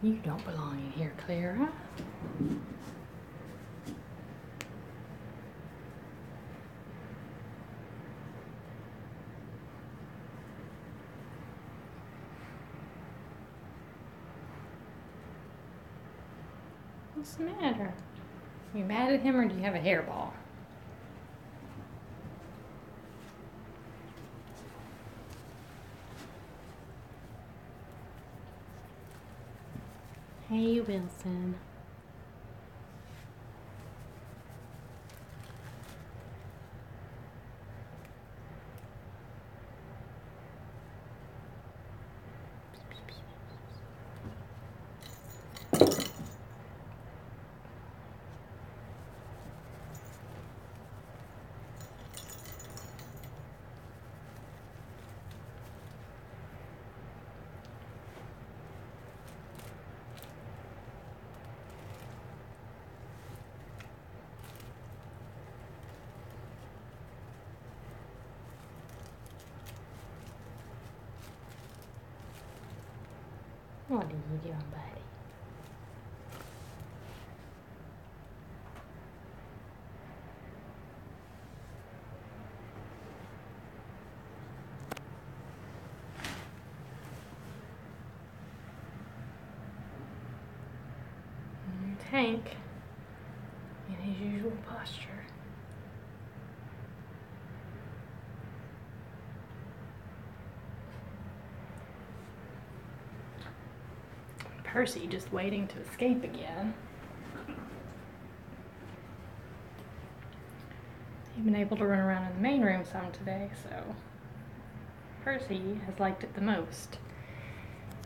You don't belong in here, Clara. What's the matter? Are you mad at him or do you have a hairball? Hey, Wilson. What are you doing, buddy? Hank in his usual posture. Percy just waiting to escape again. He's been able to run around in the main room some today, so Percy has liked it the most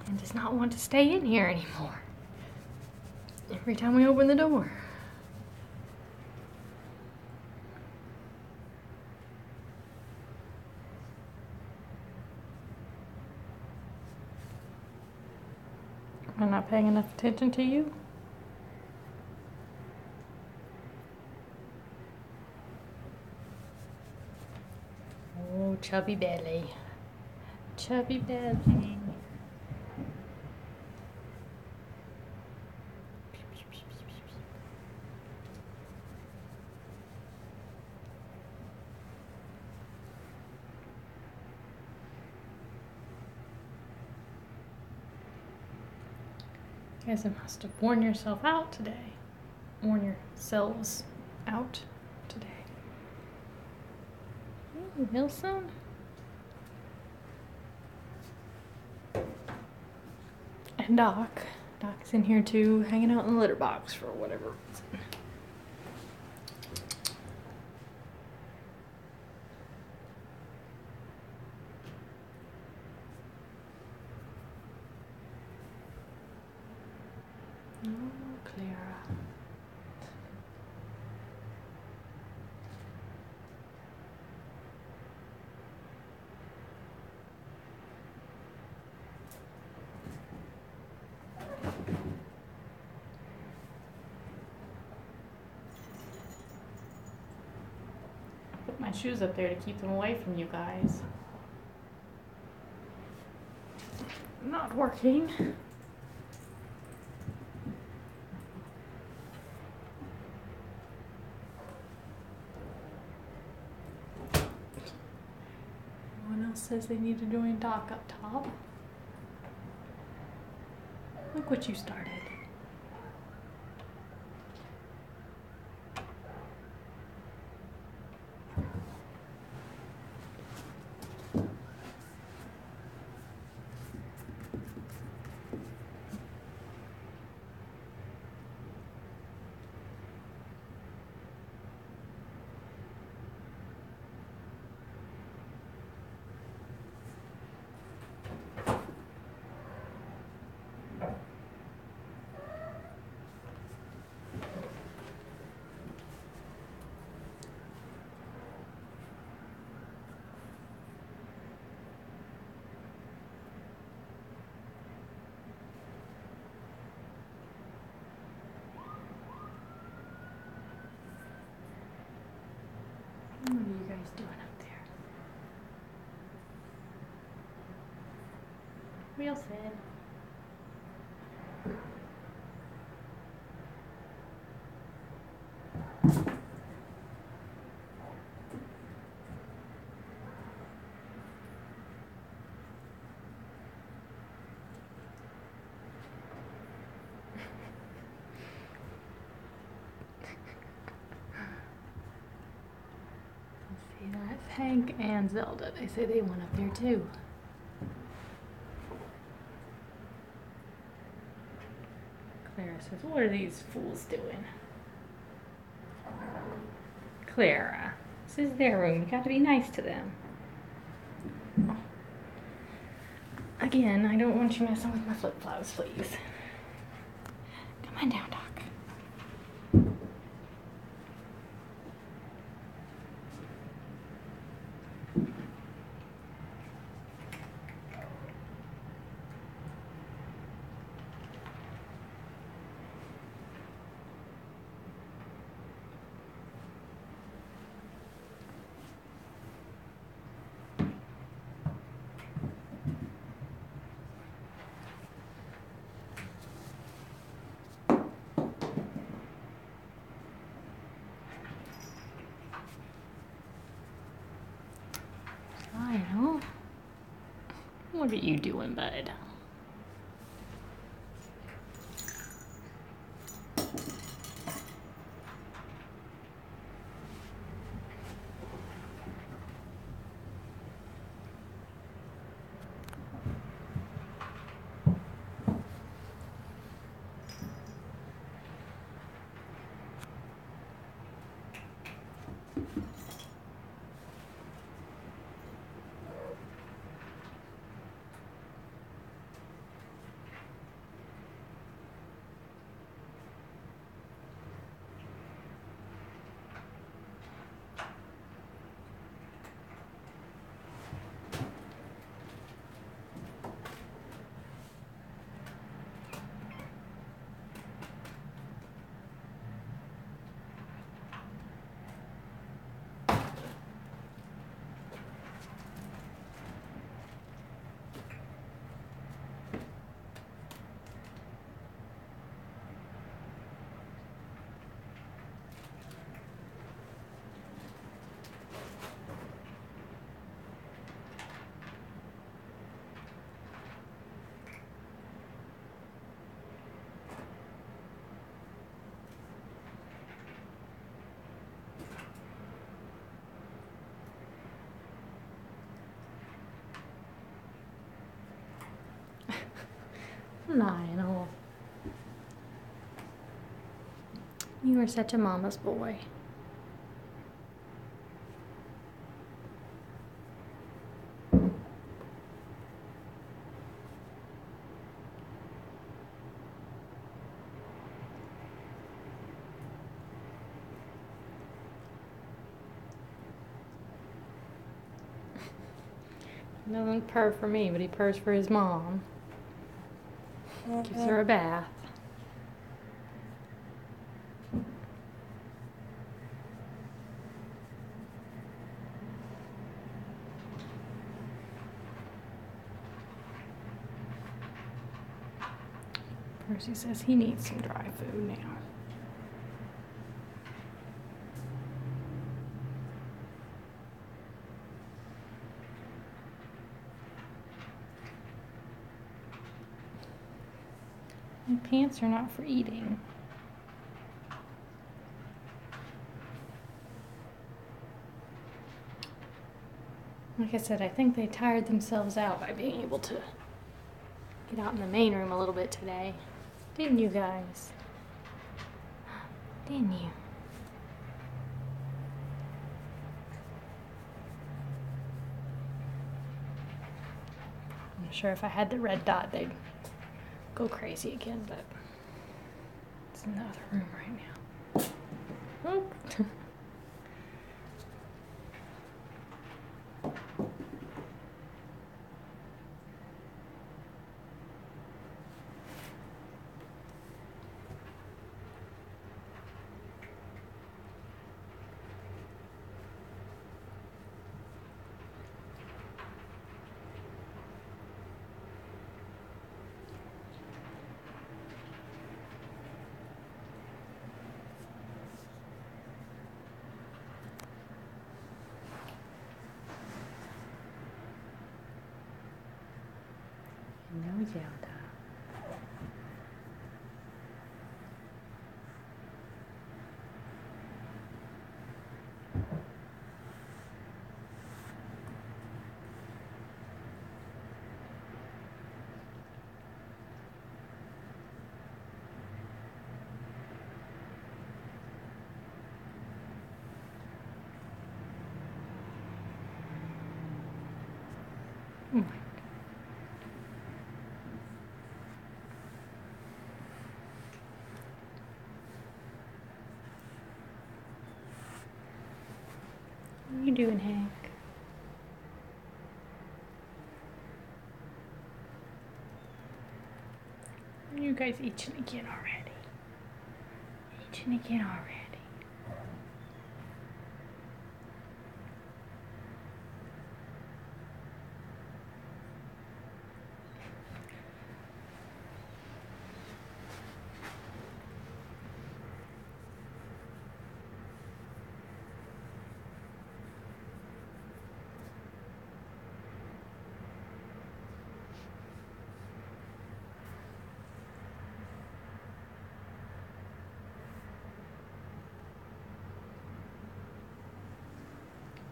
and does not want to stay in here anymore. Every time we open the door. Am I not paying enough attention to you? Oh, chubby belly. Chubby belly. You guys must have worn yourself out today. Worn yourselves out today. Hey, Wilson. And Doc. Doc's in here too, hanging out in the litter box for whatever reason. Oh, Clara. Put my shoes up there to keep them away from you guys. Not working. Anyone else says they need to join Doc up top? Look what you started. What are you guys doing up there? Wilson. Hank and Zelda. They say they went up there too. Clara says, what are these fools doing? Clara, this is their room. You got to be nice to them. Again, I don't want you messing with my flip-flops, please. Come on down, Doc. Lionel, what are you doing, bud? Lionel, you are such a mama's boy. He doesn't purr for me, but he purrs for his mom. Gives her a bath. Percy says he needs some dry food now. My pants are not for eating. Like I said, I think they tired themselves out by being able to get out in the main room a little bit today. Didn't you guys? Didn't you? I'm sure if I had the red dot, they'd go crazy again, but it's in the other room right now. Oh. No Zelda. you doing, Hank? You guys eating again already? Eating again already?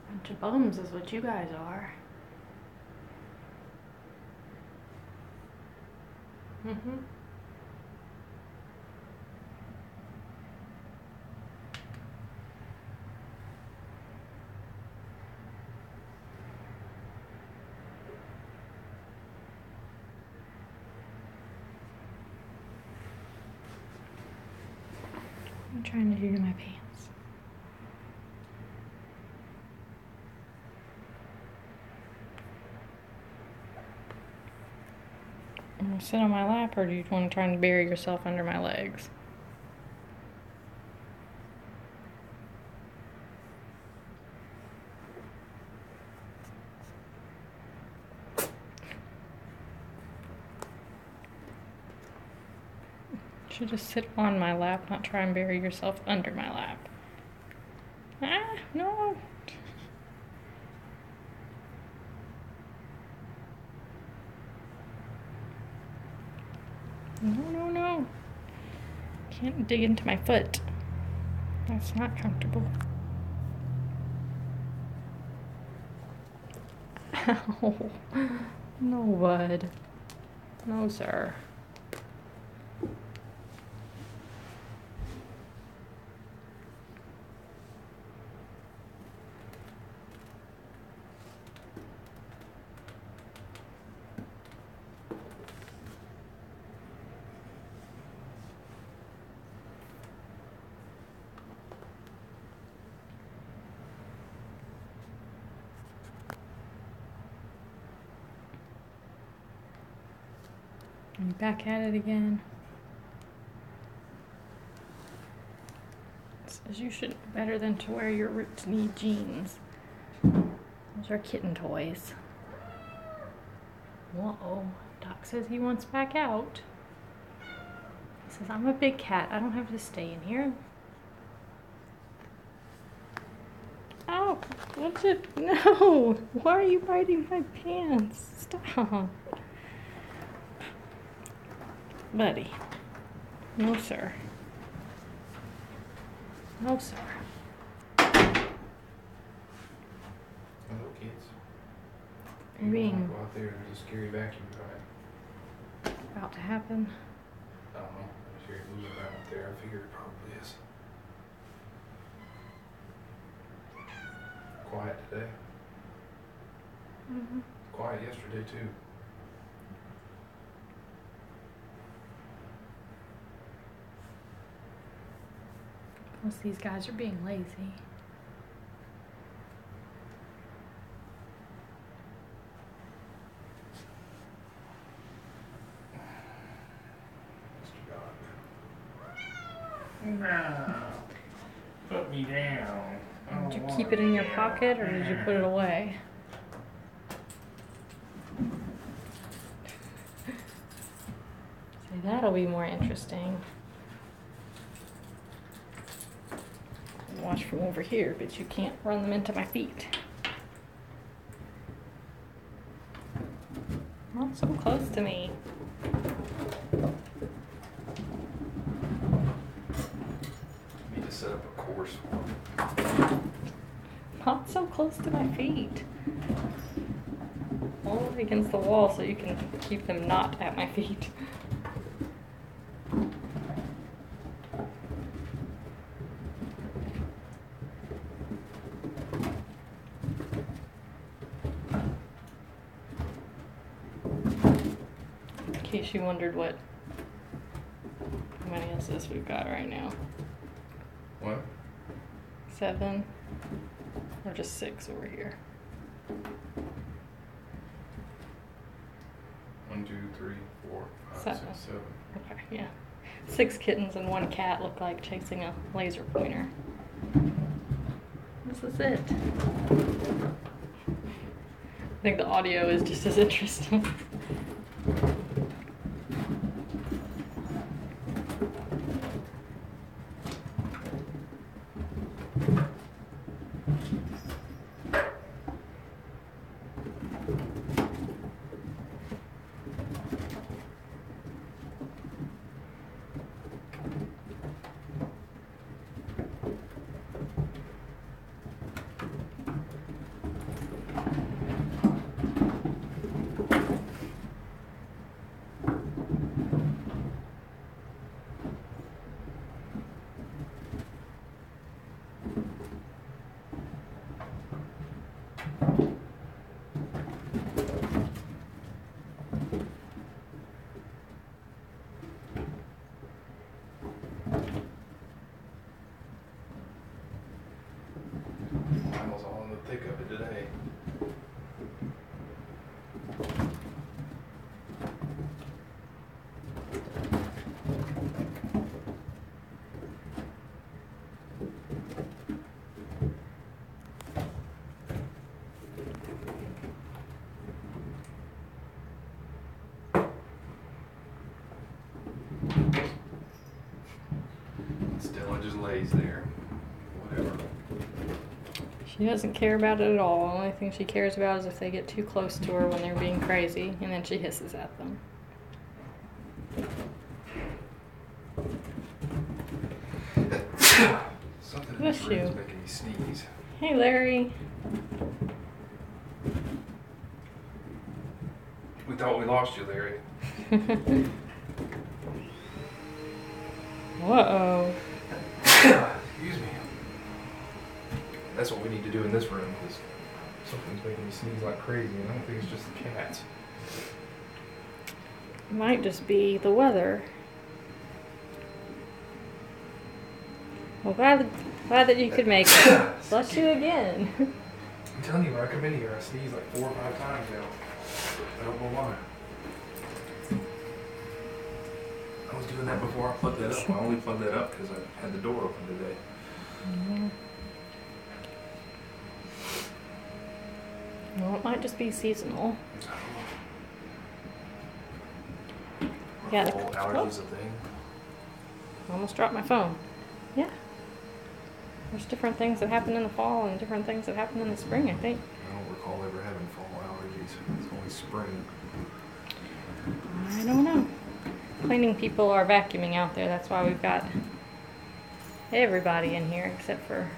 Bunch of bums is what you guys are. Mm-hmm. What am I trying to do to my pants? I'm gonna sit on my lap, or do you want to try and bury yourself under my legs? You should just sit on my lap, not try and bury yourself under my lap. Ah, no. No. Can't dig into my foot. That's not comfortable. Ow. No, bud. No, sir. Are you back at it again? It says you should know better than to wear your ripped knee jeans. Those are kitten toys. Whoa, Doc says he wants back out. He says, I'm a big cat, I don't have to stay in here. Ow, what's it? No, why are you biting my pants? Stop. Buddy. No, sir. No, sir. Hello, kids. You're being Go out there and there's a scary vacuum guy. about to happen. I don't know. I just hear it moving around up there. I figure it probably is. Quiet today. Mm-hmm. Quiet yesterday too. Most of these guys are being lazy. Mr. No. Put me down. Did you keep it in your pocket or did you put it away? See, that'll be more interesting. Watch from over here, but you can't run them into my feet. Not so close to me. Need to set up a course for them. Not so close to my feet. All the way against the wall so you can keep them not at my feet. In case you wondered how many is this we've got right now. What? 7. Or just 6 over here. 1, 2, 3, 4, 5, 6, 7. 7. Okay, yeah. 6 kittens and 1 cat look like chasing a laser pointer. This is it. I think the audio is just as interesting. Lionel's all in the thick of it today. Stella just lays there. Whatever. She doesn't care about it at all. The only thing she cares about is if they get too close to her when they're being crazy, and then she hisses at them. Something in Bless this room is you. making me sneeze. Hey, Larry. We thought we lost you, Larry. Uh-oh. Excuse me. That's what we need to do in this room, because something's making me sneeze like crazy, and I don't think it's just the cats. It might just be the weather. Well, glad that you could make it. Bless you again. I'm telling you, when I come in here, I sneeze like 4 or 5 times now. I don't know why. I was doing that before I plugged that up. I only plugged that up because I had the door open today. Mm-hmm. Well, it might just be seasonal. Yeah. The whole allergies a thing. I almost dropped my phone. Yeah. There's different things that happen in the fall and different things that happen in the spring, I think. I don't recall ever having fall allergies. It's only spring. I don't know. Cleaning people are vacuuming out there. That's why we've got everybody in here except for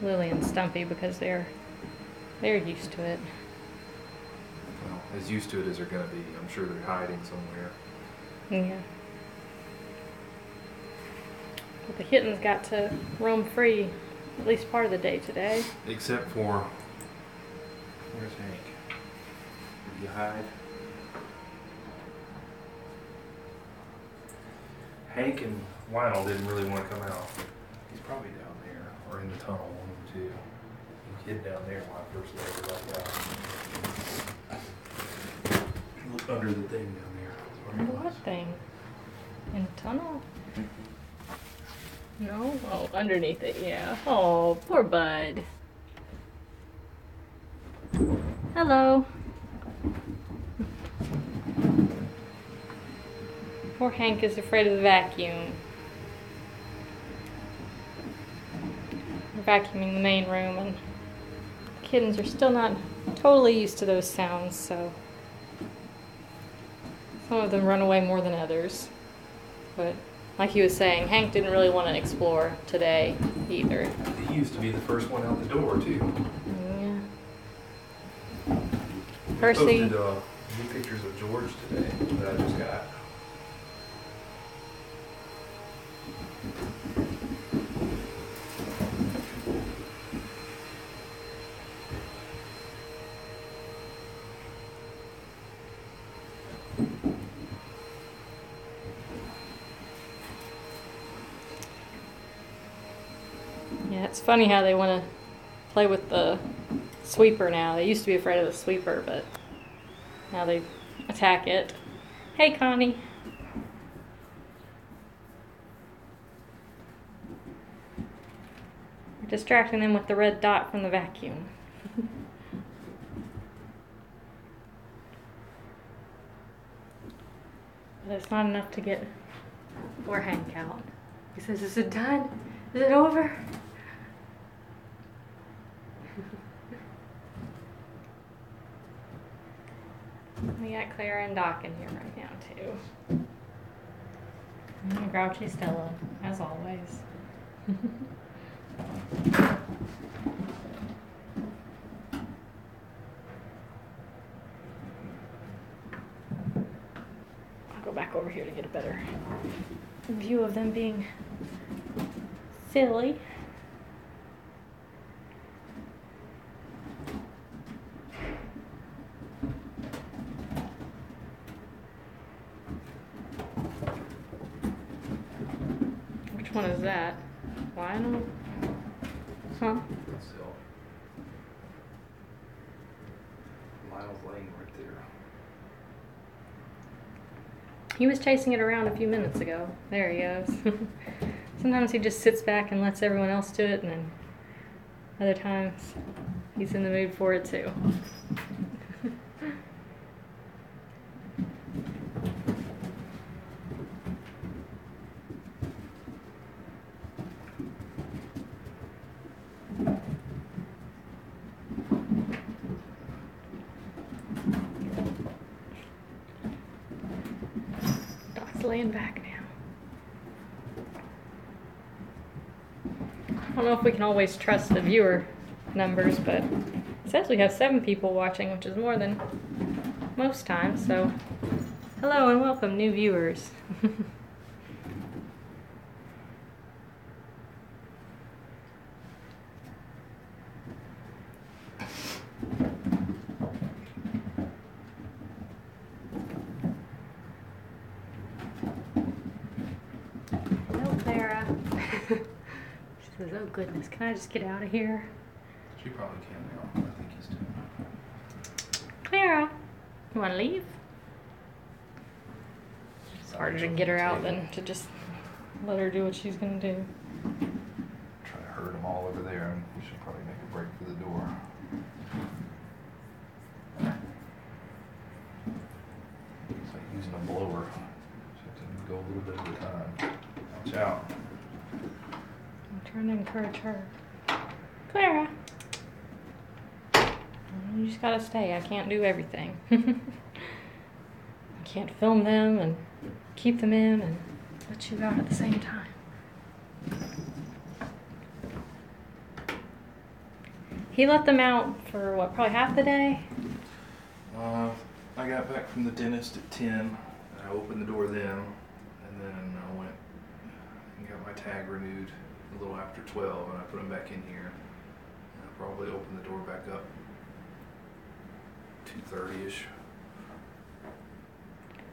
Lily and Stumpy, because they're used to it. Well, as used to it as they're going to be. I'm sure they're hiding somewhere. Yeah. But the kittens got to roam free at least part of the day today. Except for... Where's Hank? Did you hide? Hank and Lionel didn't really want to come out. He's probably down there, or in the tunnel, one of the two. He hid down there when I first laid it out. Look under the thing down there. That's where he Under was. what thing? In the tunnel? No? Oh, underneath it, yeah. Oh, poor bud. Hello. Poor Hank is afraid of the vacuum. We're vacuuming the main room, and the kittens are still not totally used to those sounds, so some of them run away more than others. But like he was saying, Hank didn't really want to explore today either. He used to be the first one out the door, too. Yeah. I Percy. posted new pictures of George today that I just got. Yeah, it's funny how they want to play with the sweeper now. They used to be afraid of the sweeper, but now they attack it. Hey, Connie. We're distracting them with the red dot from the vacuum. But it's not enough to get poor Hank out. He says, is it done? Is it over? We got Clara and Doc in here right now, too. And Grouchy Stella, as always. I'll go back over here to get a better view of them being silly. Which one is that? Lionel? Huh? Lionel's laying right there. He was chasing it around a few minutes ago. There he goes. Sometimes he just sits back and lets everyone else do it, and then other times he's in the mood for it too. Laying back now. I don't know if we can always trust the viewer numbers, but it says we have 7 people watching, which is more than most times, so hello and welcome, new viewers. She says, oh goodness, can I just get out of here? She probably can now. I think he's doing it. Clara, you want to leave? It's harder to get her out than to just let her do what she's going to do. Try to herd them all over there, and we should probably make a break for the door. It's like using a blower. Just have to go a little bit at a time. Watch out. I'm trying to encourage her. Clara! You just gotta stay. I can't do everything. I can't film them and keep them in and let you out at the same time. He let them out for what, probably half the day? I got back from the dentist at 10, and I opened the door then, and then I went and got my tag renewed a little after 12, and I put them back in here. And I probably opened the door back up 2:30ish.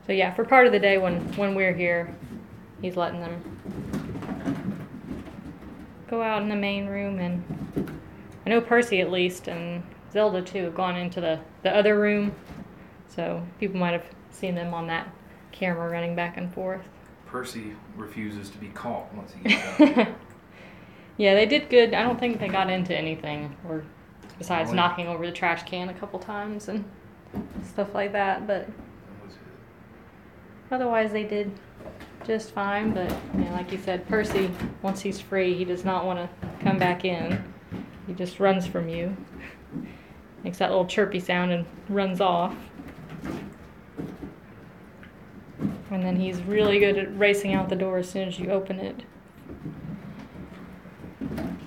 So yeah, for part of the day when we're here, he's letting them go out in the main room, and I know Percy at least, and Zelda too, have gone into the other room, so people might have seen them on that camera running back and forth. Percy refuses to be caught once he gets out. Yeah, they did good. I don't think they got into anything, or besides Really? knocking over the trash can a couple times and stuff like that, but That was it. otherwise they did just fine. But yeah, like you said, Percy, once he's free, he does not want to come back in. He just runs from you, makes that little chirpy sound and runs off. And then he's really good at racing out the door as soon as you open it. And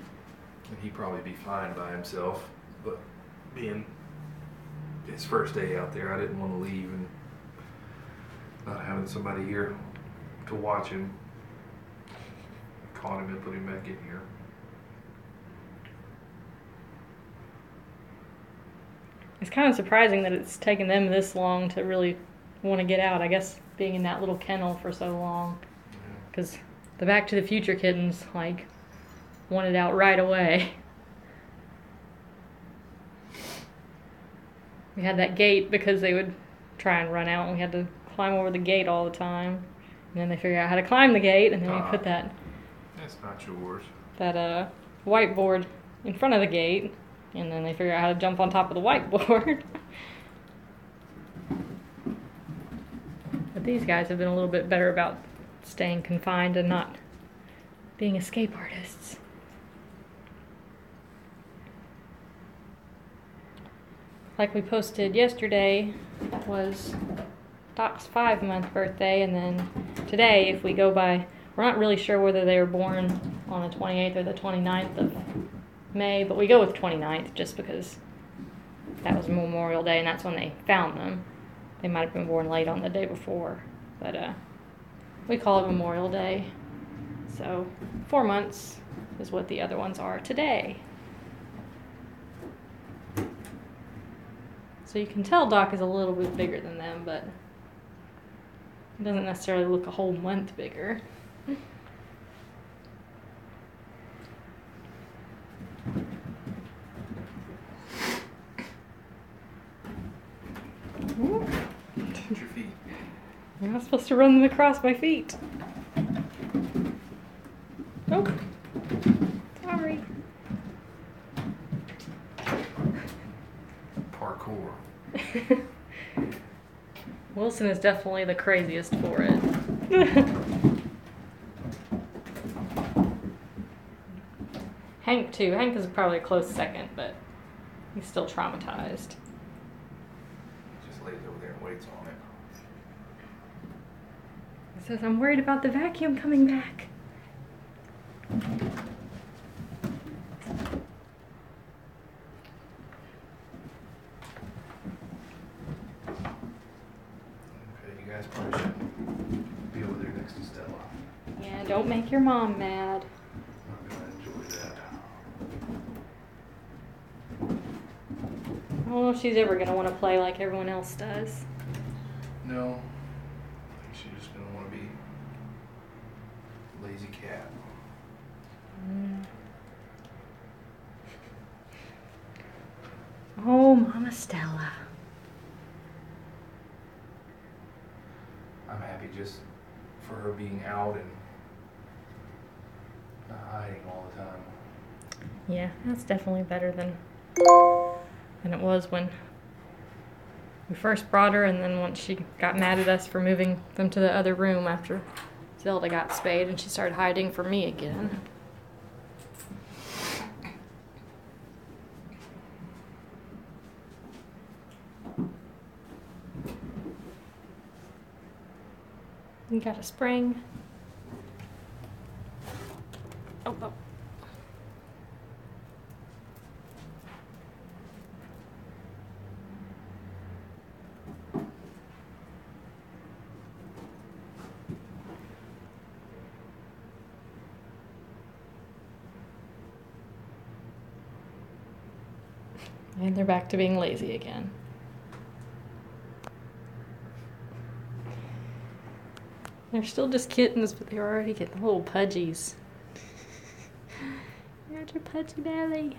he'd probably be fine by himself, but being his first day out there, I didn't want to leave and not having somebody here to watch him. Caught him and put him back in here. It's kind of surprising that it's taken them this long to really want to get out. I guess being in that little kennel for so long, because the Back to the Future kittens like wanted out right away. We had that gate because they would try and run out, and we had to climb over the gate all the time. And then they figured out how to climb the gate, and then we put that That's not yours. that whiteboard in front of the gate, and then they figured out how to jump on top of the whiteboard. But these guys have been a little bit better about staying confined and not being escape artists. Like we posted yesterday was Doc's 5-month birthday, and then today, if we go by, we're not really sure whether they were born on the 28th or the 29th of May, but we go with 29th just because that was Memorial Day and that's when they found them. They might have been born late on the day before, but we call it Memorial Day. So 4 months is what the other ones are today. So you can tell Doc is a little bit bigger than them, but it doesn't necessarily look a whole month bigger. Change your feet. You're not supposed to run them across my feet. Nope. Sorry. Parkour. Wilson is definitely the craziest for it. Hank too. Hank is probably a close second, but he's still traumatized. Just lays over there and waits on it. He says, I'm worried about the vacuum coming back. You guys probably shouldn't be over there next to Stella. Yeah, don't make your mom mad. I'm not gonna enjoy that. I don't know if she's ever going to want to play like everyone else does. No. I think she's just gonna want to be a lazy cat. Oh, Mama Stella. I'm happy just for her being out and not hiding all the time. Yeah, that's definitely better than it was when we first brought her, and then once she got mad at us for moving them to the other room after Zelda got spayed and she started hiding from me again. You got a spring. Oh, oh. And they're back to being lazy again. They're still just kittens, but they're already getting little pudgies. There's your pudgy belly.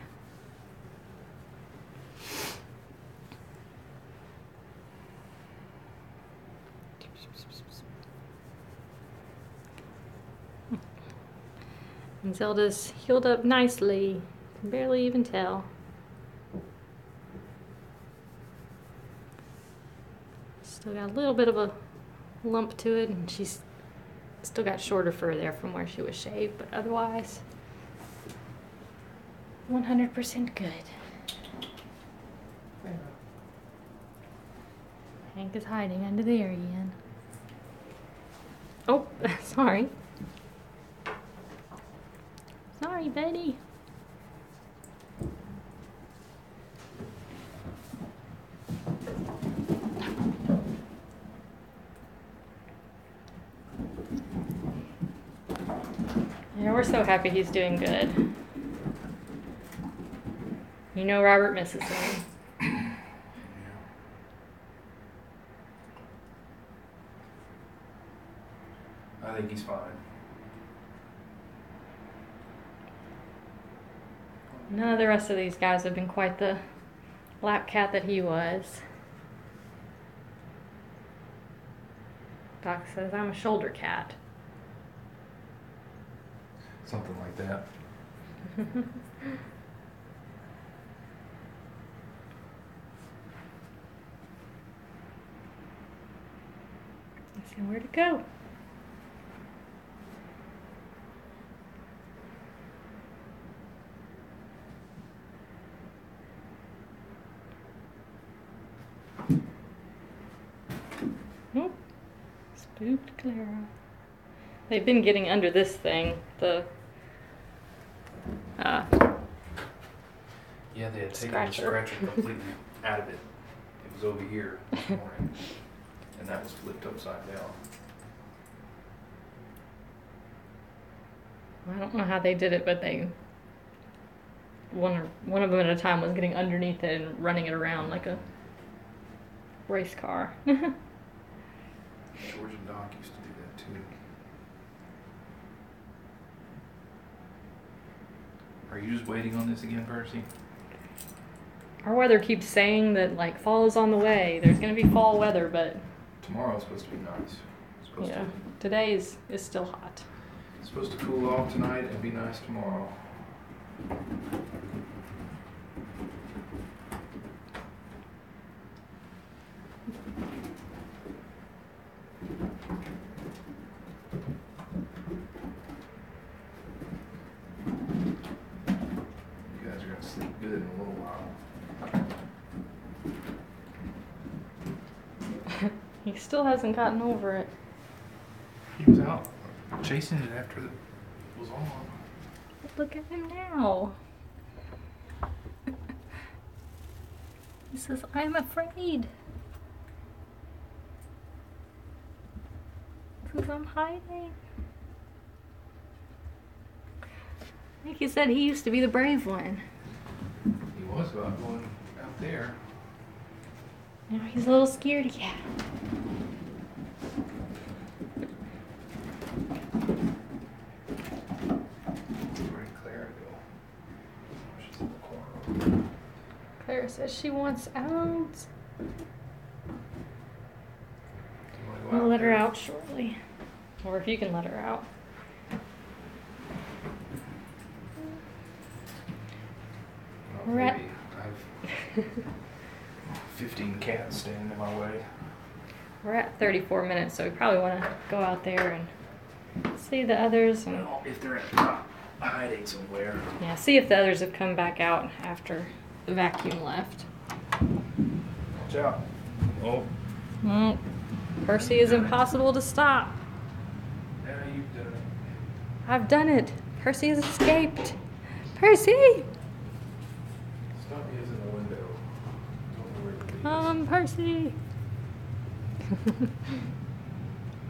And Zelda's healed up nicely. Can barely even tell. Still got a little bit of a lump to it, and she's still got shorter fur there from where she was shaved, but otherwise 100% good. Hank is hiding under there again. Oh, sorry. Sorry, buddy. Yeah, we're so happy he's doing good. You know Robert misses him. I think he's fine. None of the rest of these guys have been quite the lap cat that he was. Doc says I'm a shoulder cat. Something like that. Let's see where to go. Nope. Spooked Clara. They've been getting under this thing, the Yeah, they had taken the Scratcher. scratcher completely out of it. It was over here this morning, and that was flipped upside down. I don't know how they did it, but they one of them at a time was getting underneath it and running it around like a race car. George and Doc used to do that too. Are you just waiting on this again, Percy? Our weather keeps saying that like fall is on the way. There's gonna be fall weather, but Tomorrow's supposed to be nice. It's supposed yeah, to, today is still hot. it's supposed to cool off tonight and be nice tomorrow. You guys are gonna sleep good in a little while. He still hasn't gotten over it. He was out chasing it after it was on. Look at him now. He says, I'm afraid. He says, I'm hiding. I think he said he used to be the brave one. He was about going out there. Now he's a little scaredy cat. Where'd Clara go? She's in the corner. Clara says she wants out. Do you wanna go We'll out let her there? out shortly. Or if you can let her out. Well, We're at- maybe. I've 15 cats standing in my way. We're at 34 minutes, so we probably want to go out there and see the others. And Well, if they're hiding somewhere. yeah, see if the others have come back out after the vacuum left. Watch out. Oh, Well, Percy is impossible to stop. now you've done it. I've done it. Percy has escaped. Percy! Stumpy is in the window. Don't know where it is. Percy!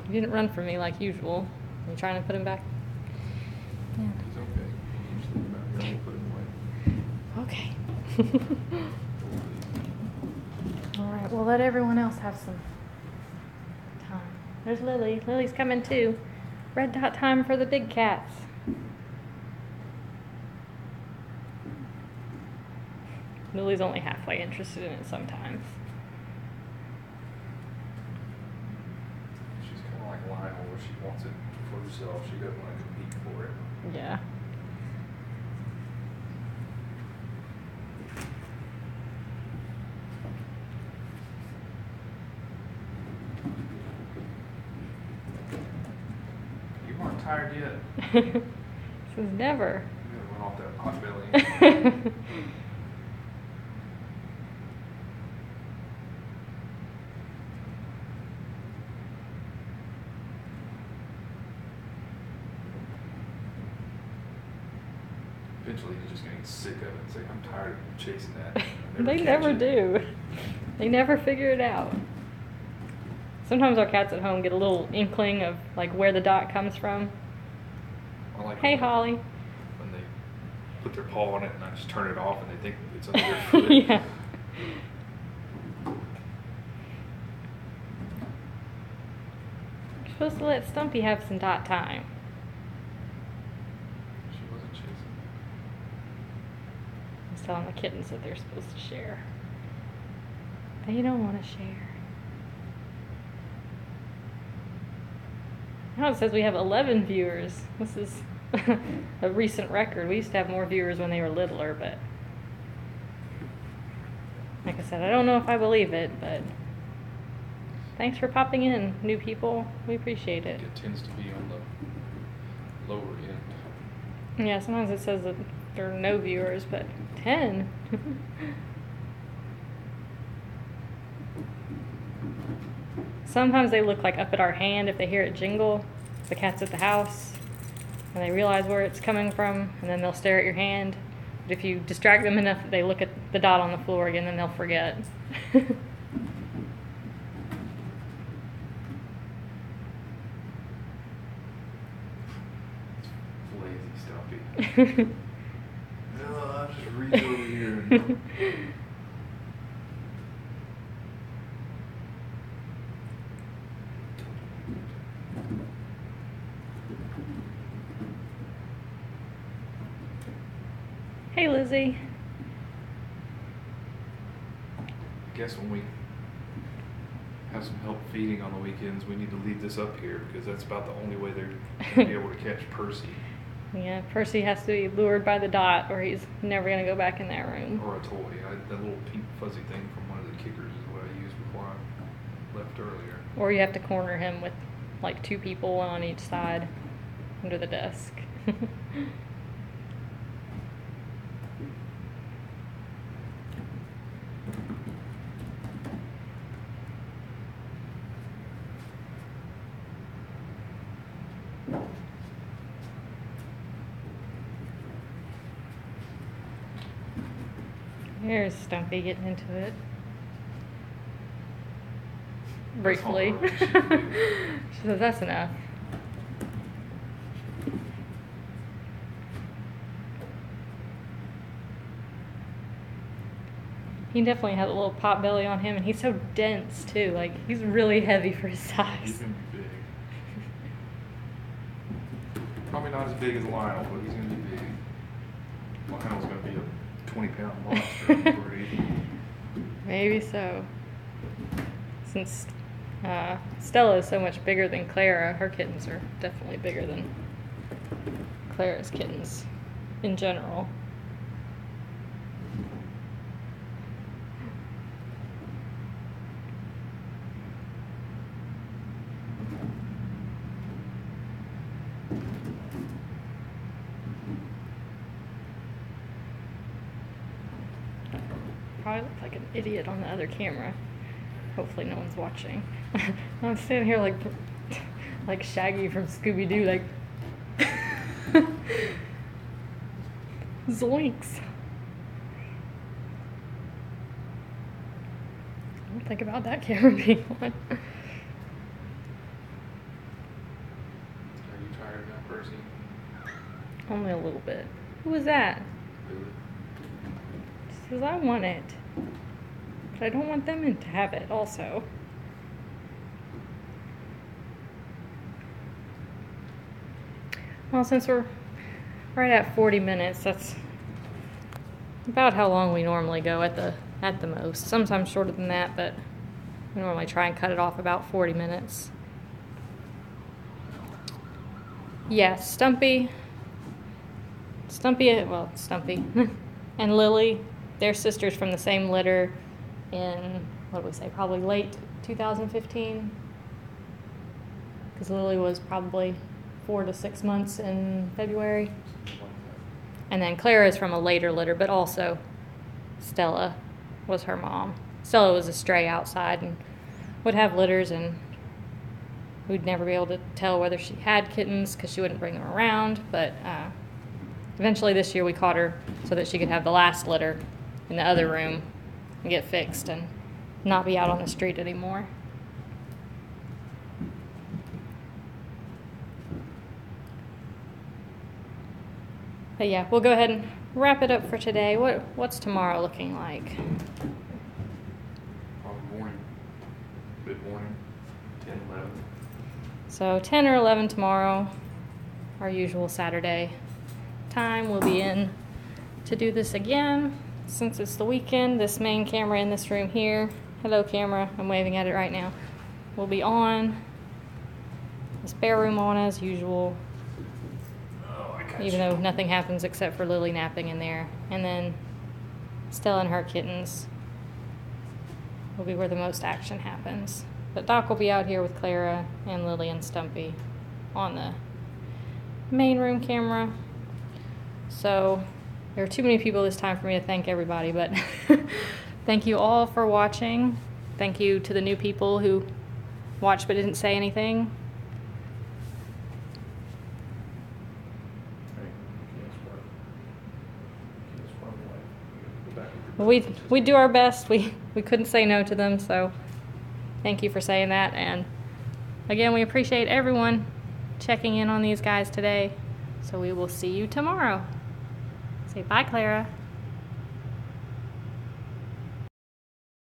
You didn't run from me like usual. Are you trying to put him back? Yeah. He's okay. He's thinking about here. We'll put him away. Okay. All right, we'll let everyone else have some time. There's Lily. Lily's coming too. Red dot time for the big cats. Lily's only halfway interested in it sometimes. She's kind of like Lionel, where she wants it for herself. She doesn't want to compete for it. Yeah. You aren't tired yet. This is never. You gotta run off that pot belly. Eventually, you're just gonna get sick of it and say, "I'm tired of chasing that." They never do. They never figure it out. Sometimes our cats at home get a little inkling of like where the dot comes from. I like Hey, when- Holly. When they put their paw on it and I just turn it off and they think it's under their foot. Yeah. You're supposed to let Stumpy have some dot time. She wasn't chasing. I was telling the kittens that they're supposed to share. They don't want to share. Now it says we have 11 viewers. This is a recent record. We used to have more viewers when they were littler, but like I said, I don't know if I believe it, but thanks for popping in, new people. We appreciate it. It tends to be on the lower end. Yeah, sometimes it says that there are no viewers, but 10. Sometimes they look like up at our hand if they hear it jingle. The cat's at the house, and they realize where it's coming from, and then they'll stare at your hand. But if you distract them enough that they look at the dot on the floor again, then they'll forget. Lazy Stumpy. No, I'll just reach over here. And... Hey, Lizzie. I guess when we have some help feeding on the weekends, we need to leave this up here because that's about the only way they're going to be able to catch Percy. Yeah, Percy has to be lured by the dot or he's never going to go back in that room. Or a toy. That little pink fuzzy thing from one of the kickers is what I used before I left earlier. Or you have to corner him with like 2 people, one on each side, under the desk. Here's Stumpy getting into it. Briefly. She says that's enough. He definitely has a little pot belly on him, and he's so dense too. Like, he's really heavy for his size. He's gonna be big. Probably not as big as Lionel, but he's gonna be big. Lionel's gonna be a 20-pound monster. Maybe so. Since Stella is so much bigger than Clara, her kittens are definitely bigger than Clara's kittens in general. Probably look like an idiot on the other camera. Hopefully no one's watching. I'm standing here like Shaggy from Scooby-Doo, like zoinks. I don't think about that camera being on. Are you tired now, Percy? Only a little bit. Who was that? Really? She says, I want it. But I don't want them to have it also. Well, since we're right at 40 minutes, that's about how long we normally go at the most. Sometimes shorter than that, but we normally try and cut it off about 40 minutes. Yeah, Stumpy, and Lily, they're sisters from the same litter in, what do we say, probably late 2015. Because Lily was probably 4 to 6 months in February. And then Clara is from a later litter, but also Stella was her mom. Stella was a stray outside and would have litters, and we'd never be able to tell whether she had kittens because she wouldn't bring them around. But eventually this year we caught her so that she could have the last litter in the other room and get fixed and not be out on the street anymore. But yeah, we'll go ahead and wrap it up for today. What's tomorrow looking like? Probably morning. Mid-morning. 10, 11. So 10 or 11 tomorrow, our usual Saturday time. We'll be in to do this again. Since it's the weekend, this main camera in this room here hello camera, I'm waving at it right now, will be on. The spare room on as usual, even though nothing happens except for Lily napping in there. And then Stella and her kittens will be where the most action happens. But Doc will be out here with Clara and Lily and Stumpy on the main room camera. So there are too many people this time for me to thank everybody, but thank you all for watching. Thank you to the new people who watched but didn't say anything. We do our best. We couldn't say no to them, so thank you for saying that. And again, we appreciate everyone checking in on these guys today. So we will see you tomorrow. Say bye, Clara.